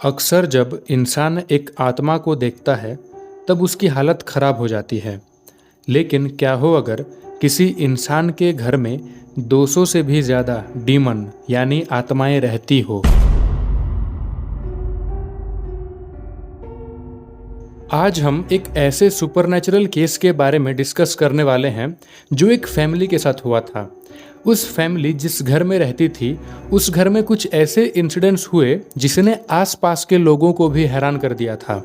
अक्सर जब इंसान एक आत्मा को देखता है तब उसकी हालत खराब हो जाती है। लेकिन क्या हो अगर किसी इंसान के घर में 200 से भी ज़्यादा डीमन यानी आत्माएं रहती हो। आज हम एक ऐसे सुपरनैचुरल केस के बारे में डिस्कस करने वाले हैं जो एक फैमिली के साथ हुआ था। उस फैमिली जिस घर में रहती थी उस घर में कुछ ऐसे इंसिडेंट्स हुए जिसने आसपास के लोगों को भी हैरान कर दिया था।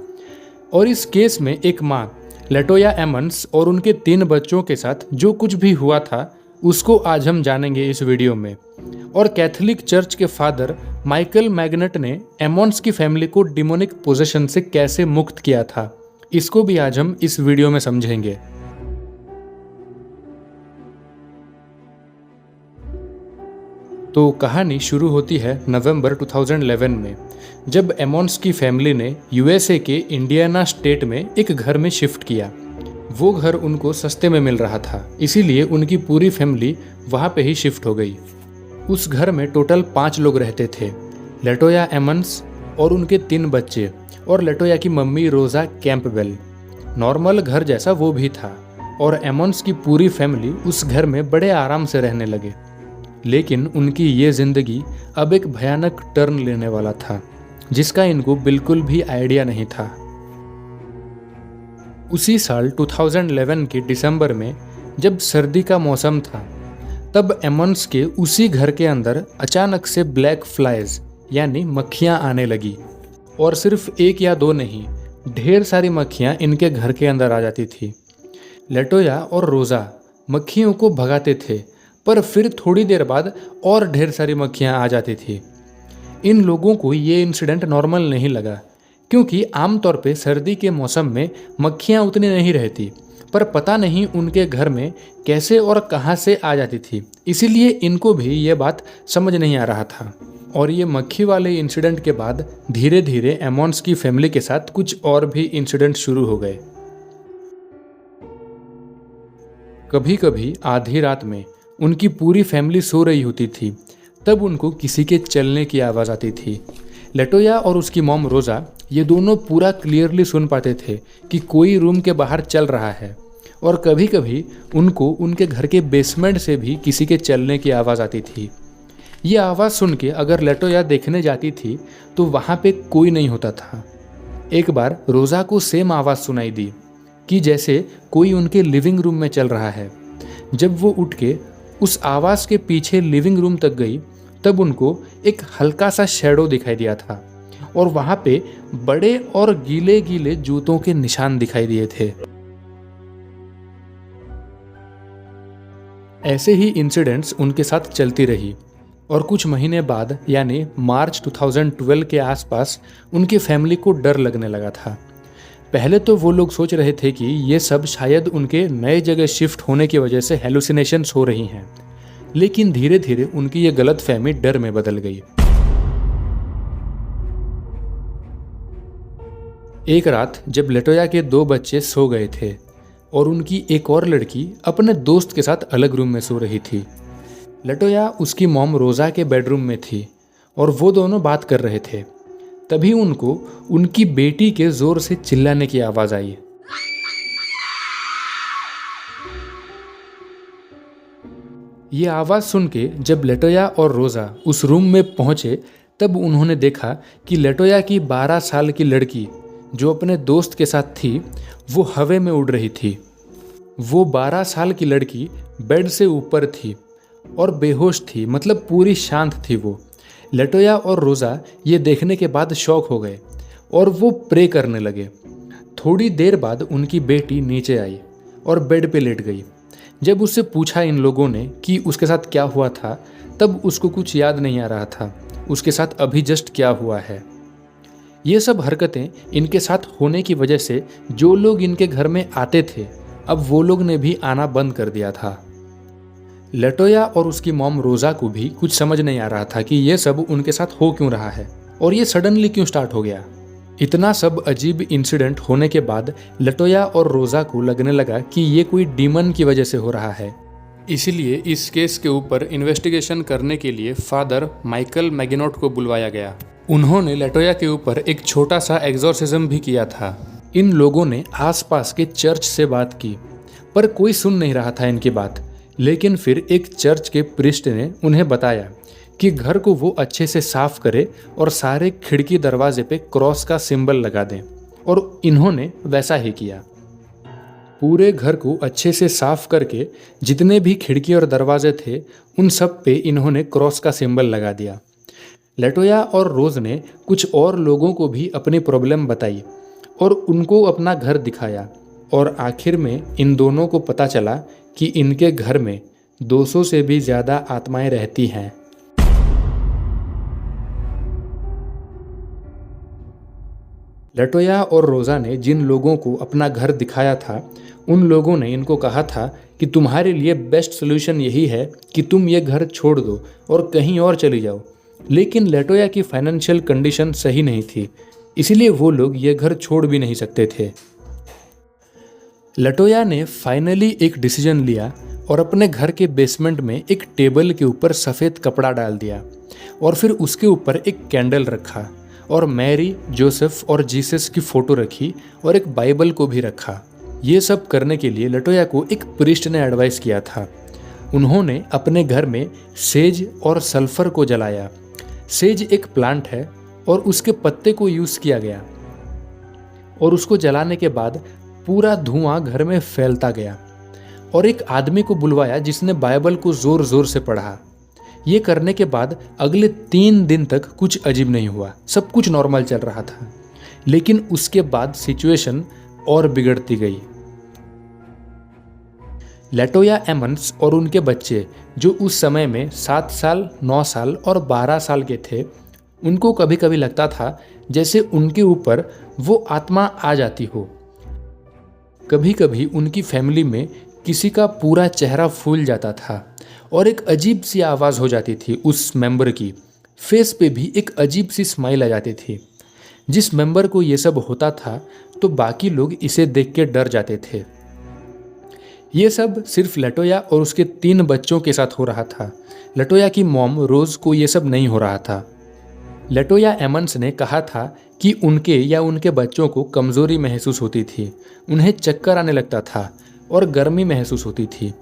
और इस केस में एक माँ लेटोया एमंस और उनके 3 बच्चों के साथ जो कुछ भी हुआ था उसको आज हम जानेंगे इस वीडियो में। और कैथोलिक चर्च के फादर माइकल मैग्नेट ने एमंस की फैमिली को डिमोनिक पोजेशन से कैसे मुक्त किया था, इसको भी आज हम इस वीडियो में समझेंगे। तो कहानी शुरू होती है नवंबर 2011 में, जब एमंस की फैमिली ने यूएसए के इंडियाना स्टेट में एक घर में शिफ्ट किया। वो घर उनको सस्ते में मिल रहा था, इसीलिए उनकी पूरी फैमिली वहाँ पे ही शिफ्ट हो गई। उस घर में टोटल 5 लोग रहते थे, लेटोया एमंस और उनके 3 बच्चे और लेटोया की मम्मी रोजा कैंपबेल। नॉर्मल घर जैसा वो भी था और एमंस की पूरी फैमिली उस घर में बड़े आराम से रहने लगे। लेकिन उनकी ये जिंदगी अब एक भयानक टर्न लेने वाला था जिसका इनको बिल्कुल भी आइडिया नहीं था। उसी साल 2011 के दिसंबर में जब सर्दी का मौसम था तब एमंस के उसी घर के अंदर अचानक से ब्लैक फ्लाइज यानी मक्खियाँ आने लगी। और सिर्फ 1 या 2 नहीं, ढेर सारी मक्खियाँ इनके घर के अंदर आ जाती थी। लेटोया और रोजा मक्खियों को भगाते थे, पर फिर थोड़ी देर बाद और ढेर सारी मक्खियाँ आ जाती थी। इन लोगों को ये इंसिडेंट नॉर्मल नहीं लगा, क्योंकि आमतौर पे सर्दी के मौसम में मक्खियाँ उतनी नहीं रहती, पर पता नहीं उनके घर में कैसे और कहाँ से आ जाती थी। इसीलिए इनको भी ये बात समझ नहीं आ रहा था। और ये मक्खी वाले इंसिडेंट के बाद धीरे धीरे एमंस की फैमिली के साथ कुछ और भी इंसिडेंट शुरू हो गए। कभी कभी आधी रात में उनकी पूरी फैमिली सो रही होती थी, तब उनको किसी के चलने की आवाज़ आती थी। लेटोया और उसकी मॉम रोजा ये दोनों पूरा क्लियरली सुन पाते थे कि कोई रूम के बाहर चल रहा है। और कभी कभी उनको उनके घर के बेसमेंट से भी किसी के चलने की आवाज़ आती थी। ये आवाज़ सुन के अगर लेटोया देखने जाती थी तो वहाँ पे कोई नहीं होता था। एक बार रोजा को सेम आवाज़ सुनाई दी कि जैसे कोई उनके लिविंग रूम में चल रहा है। जब वो उठ के उस आवाज़ के पीछे लिविंग रूम तक गई तब उनको एक हल्का सा शैडो दिखाई दिया था और वहाँ पे बड़े और गीले गीले जूतों के निशान दिखाई दिए थे। ऐसे ही इंसिडेंट्स उनके साथ चलती रही और कुछ महीने बाद यानी मार्च 2012 के आसपास उनकी फैमिली को डर लगने लगा था। पहले तो वो लोग सोच रहे थे कि ये सब शायद उनके नए जगह शिफ्ट होने की वजह से हेलुसिनेशंस हो रही हैं, लेकिन धीरे धीरे उनकी ये गलतफहमी डर में बदल गई। एक रात जब लेटोया के 2 बच्चे सो गए थे और उनकी एक और लड़की अपने दोस्त के साथ अलग रूम में सो रही थी। लेटोया उसकी मॉम रोजा के बेडरूम में थी और वो दोनों बात कर रहे थे। तभी उनको उनकी बेटी के जोर से चिल्लाने की आवाज़ आई। ये आवाज़ सुन के जब लेटोया और रोजा उस रूम में पहुंचे तब उन्होंने देखा कि लेटोया की 12 साल की लड़की जो अपने दोस्त के साथ थी वो हवा में उड़ रही थी। वो 12 साल की लड़की बेड से ऊपर थी और बेहोश थी, मतलब पूरी शांत थी वो। लेटोया और रोजा ये देखने के बाद शॉक हो गए और वो प्रे करने लगे। थोड़ी देर बाद उनकी बेटी नीचे आई और बेड पे लेट गई। जब उससे पूछा इन लोगों ने कि उसके साथ क्या हुआ था, तब उसको कुछ याद नहीं आ रहा था उसके साथ अभी जस्ट क्या हुआ है। ये सब हरकतें इनके साथ होने की वजह से जो लोग इनके घर में आते थे अब वो लोग ने भी आना बंद कर दिया था। लेटोया और उसकी मॉम रोजा को भी कुछ समझ नहीं आ रहा था कि ये सब उनके साथ हो क्यों रहा है और ये सडनली क्यों स्टार्ट हो गया। इतना सब अजीब इंसिडेंट होने के बाद लेटोया और रोजा को लगने लगा कि ये कोई डीमन की वजह से हो रहा है। इसलिए इस केस के ऊपर इन्वेस्टिगेशन करने के लिए फादर माइकल मैगिनोट को बुलवाया गया। उन्होंने लेटोया के ऊपर एक छोटा सा एग्जॉर्सिज्म भी किया था। इन लोगों ने आसपास के चर्च से बात की, पर कोई सुन नहीं रहा था इनकी बात। लेकिन फिर एक चर्च के प्रीस्ट ने उन्हें बताया कि घर को वो अच्छे से साफ करे और सारे खिड़की दरवाजे पे क्रॉस का सिंबल लगा दें, और इन्होंने वैसा ही किया। पूरे घर को अच्छे से साफ करके जितने भी खिड़की और दरवाजे थे उन सब पे इन्होंने क्रॉस का सिंबल लगा दिया। लेटोया और रोज ने कुछ और लोगों को भी अपनी प्रॉब्लम बताई और उनको अपना घर दिखाया, और आखिर में इन दोनों को पता चला कि इनके घर में 200 से भी ज़्यादा आत्माएं रहती हैं। लेटोया और रोज़ा ने जिन लोगों को अपना घर दिखाया था उन लोगों ने इनको कहा था कि तुम्हारे लिए बेस्ट सोल्यूशन यही है कि तुम ये घर छोड़ दो और कहीं और चली जाओ। लेकिन लेटोया की फाइनेंशियल कंडीशन सही नहीं थी, इसीलिए वो लोग ये घर छोड़ भी नहीं सकते थे। लेटोया ने फाइनली एक डिसीजन लिया और अपने घर के बेसमेंट में एक टेबल के ऊपर सफ़ेद कपड़ा डाल दिया और फिर उसके ऊपर एक कैंडल रखा और मैरी, जोसेफ और जीसस की फ़ोटो रखी और एक बाइबल को भी रखा। ये सब करने के लिए लेटोया को एक प्रीस्ट ने एडवाइस किया था। उन्होंने अपने घर में सेज और सल्फर को जलाया। सेज एक प्लांट है और उसके पत्ते को यूज़ किया गया, और उसको जलाने के बाद पूरा धुआं घर में फैलता गया। और एक आदमी को बुलवाया जिसने बाइबल को ज़ोर ज़ोर से पढ़ा। ये करने के बाद अगले 3 दिन तक कुछ अजीब नहीं हुआ, सब कुछ नॉर्मल चल रहा था। लेकिन उसके बाद सिचुएशन और बिगड़ती गई। लेटोया एमंस और उनके बच्चे जो उस समय में 7 साल, 9 साल और 12 साल के थे, उनको कभी कभी लगता था जैसे उनके ऊपर वो आत्मा आ जाती हो। कभी कभी उनकी फैमिली में किसी का पूरा चेहरा फूल जाता था और एक अजीब सी आवाज़ हो जाती थी उस मेंबर की। फेस पे भी एक अजीब सी स्माइल आ जाती थी। जिस मेंबर को ये सब होता था तो बाकी लोग इसे देख के डर जाते थे। ये सब सिर्फ लेटोया और उसके 3 बच्चों के साथ हो रहा था। लेटोया की मॉम रोज को ये सब नहीं हो रहा था। लेटोया एमंस ने कहा था कि उनके या उनके बच्चों को कमज़ोरी महसूस होती थी, उन्हें चक्कर आने लगता था और गर्मी महसूस होती थी।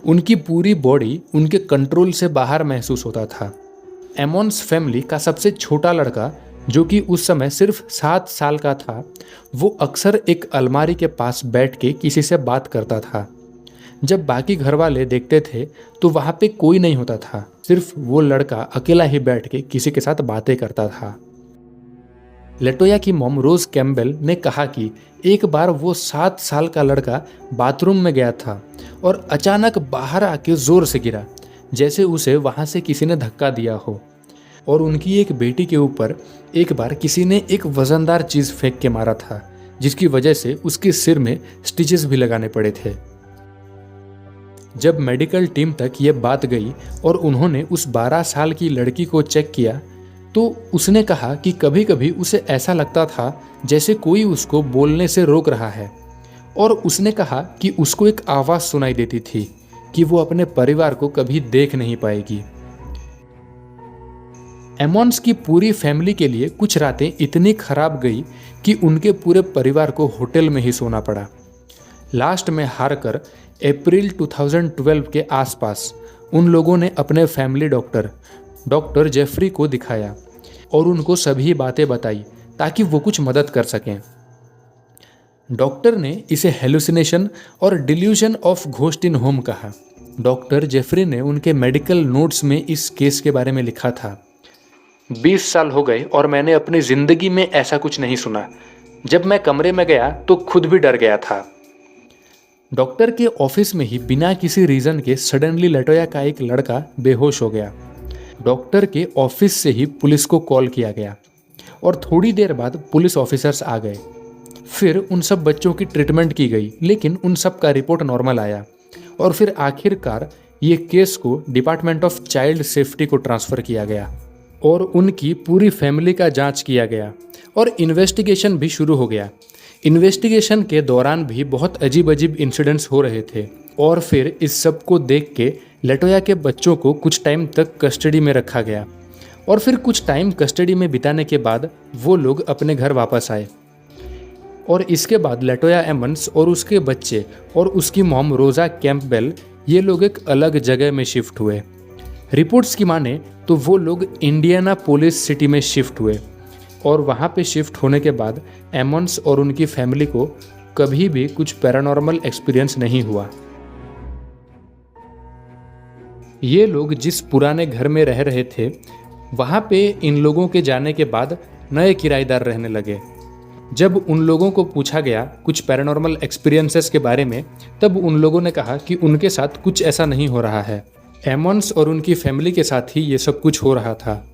उनकी पूरी बॉडी उनके कंट्रोल से बाहर महसूस होता था। एमंस फैमिली का सबसे छोटा लड़का, जो कि उस समय सिर्फ 7 साल का था, वो अक्सर एक अलमारी के पास बैठ के किसी से बात करता था। जब बाकी घर वाले देखते थे तो वहाँ पे कोई नहीं होता था, सिर्फ वो लड़का अकेला ही बैठ के किसी के साथ बातें करता था। लेटोया की मॉम रोज कैम्बेल ने कहा कि एक बार वो 7 साल का लड़का बाथरूम में गया था और अचानक बाहर आके जोर से गिरा, जैसे उसे वहाँ से किसी ने धक्का दिया हो। और उनकी एक बेटी के ऊपर एक बार किसी ने एक वजनदार चीज़ फेंक के मारा था, जिसकी वजह से उसके सिर में स्टिचेस भी लगाने पड़े थे। जब मेडिकल टीम तक ये बात गई और उन्होंने उस 12 साल की लड़की को चेक किया तो उसने कहा कि कभी कभी उसे ऐसा लगता था जैसे कोई उसको बोलने से रोक रहा है, और उसने कहा कि उसको एक आवाज़ सुनाई देती थी कि वो अपने परिवार को कभी देख नहीं पाएगी। एमॉन्स की पूरी फैमिली के लिए कुछ रातें इतनी खराब गई कि उनके पूरे परिवार को होटल में ही सोना पड़ा। लास्ट में हारकर अप्रैल 2012 के आसपास उन लोगों ने अपने फैमिली डॉक्टर जेफरी को दिखाया और उनको सभी बातें बताई ताकि वो कुछ मदद कर सकें। डॉक्टर ने इसे हेलुसिनेशन और delusion of ghost in home कहा। डॉक्टर जेफरी ने उनके मेडिकल नोट्स में इस केस के बारे में लिखा था, 20 साल हो गए और मैंने अपनी ज़िंदगी में ऐसा कुछ नहीं सुना। जब मैं कमरे में गया तो खुद भी डर गया था। डॉक्टर के ऑफिस में ही बिना किसी रीज़न के सडनली लेटोया का एक लड़का बेहोश हो गया। डॉक्टर के ऑफिस से ही पुलिस को कॉल किया गया और थोड़ी देर बाद पुलिस ऑफिसर्स आ गए। फिर उन सब बच्चों की ट्रीटमेंट की गई, लेकिन उन सब का रिपोर्ट नॉर्मल आया और फिर आखिरकार ये केस को डिपार्टमेंट ऑफ चाइल्ड सेफ्टी को ट्रांसफ़र किया गया और उनकी पूरी फैमिली का जांच किया गया और इन्वेस्टिगेशन भी शुरू हो गया। इन्वेस्टिगेशन के दौरान भी बहुत अजीब अजीब इंसिडेंट्स हो रहे थे और फिर इस सब को देख के लेटोया के बच्चों को कुछ टाइम तक कस्टडी में रखा गया और फिर कुछ टाइम कस्टडी में बिताने के बाद वो लोग अपने घर वापस आए। और इसके बाद लेटोया एमंस और उसके बच्चे और उसकी मॉम रोज़ा कैंपबेल ये लोग एक अलग जगह में शिफ्ट हुए। रिपोर्ट्स की माने तो वो लोग इंडियानापोलिस सिटी में शिफ्ट हुए और वहाँ पे शिफ्ट होने के बाद एमंस और उनकी फैमिली को कभी भी कुछ पैरानॉर्मल एक्सपीरियंस नहीं हुआ। ये लोग जिस पुराने घर में रह रहे थे वहाँ पे इन लोगों के जाने के बाद नए किराएदार रहने लगे। जब उन लोगों को पूछा गया कुछ पैरानॉर्मल एक्सपीरियंसेस के बारे में तब उन लोगों ने कहा कि उनके साथ कुछ ऐसा नहीं हो रहा है। एमंस और उनकी फैमिली के साथ ही ये सब कुछ हो रहा था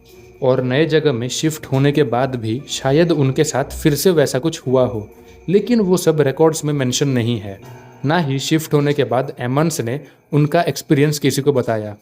और नए जगह में शिफ्ट होने के बाद भी शायद उनके साथ फिर से वैसा कुछ हुआ हो, लेकिन वो सब रिकॉर्ड्स में मेंशन नहीं है। ना ही शिफ्ट होने के बाद एमंस ने उनका एक्सपीरियंस किसी को बताया।